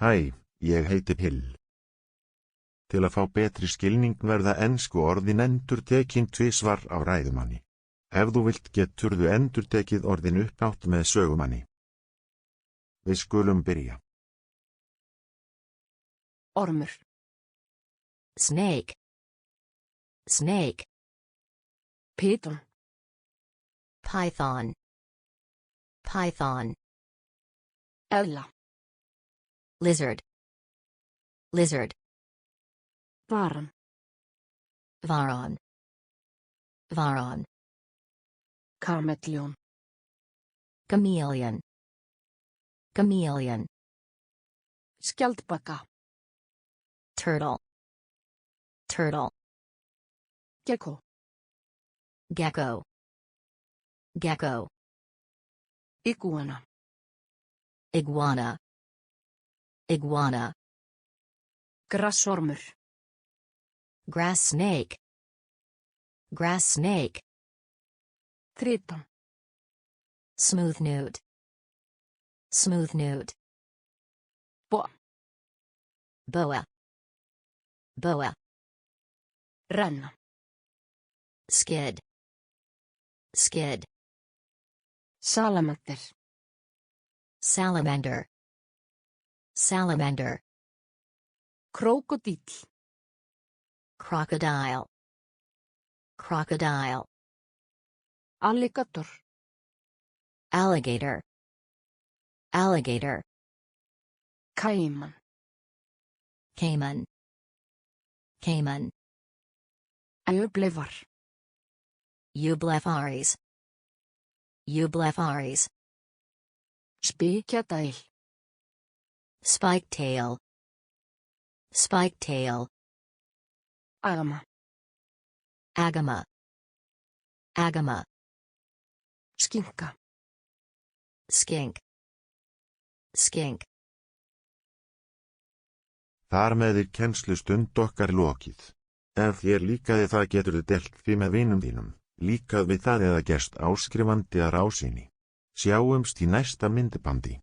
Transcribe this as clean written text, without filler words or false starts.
Hæ, ég heiti Pill. Til að fá betri skilning verða ensku orðin endurtekin tvisvar á ræðumanni. Ef þú vilt geturðu endurtekið orðin upphátt með sögumanni. Við skulum byrja. Ormur. Snake. Snake. Triton. Python. Python. Eðla. Lizard. Lizard. Varan. Varan. Varan. Kamelljón. Chameleon. Chameleon. Skjaldbaka. Turtle. Turtle. Gecko. Gecko. Gecko. Igúana. Iguana. Iguana. Grasormur. Grass snake. Grass snake. Triton. Smooth newt. Smooth newt. Boa. Boa. Boa. Renna. Skid. Skid. Salamander. Salamander. Salamander. Krókódíll. Crocodile. Crocodile. Alligator. Alligator. Alligator. Cayman. Cayman. Cayman. Eublefar. Eublefaris. Eublefaris. Spiketail. Spiketail. Spiketail. Agama. Agama. Agama. Skinka. Skink. Skink. Þar með kennslustund okkar lokið. Ef þér líkaði það geturðu delt því með vinum þínum, líkað við það eða gerst áskrifandi að rásýni. Sjáumst í næsta myndbandi.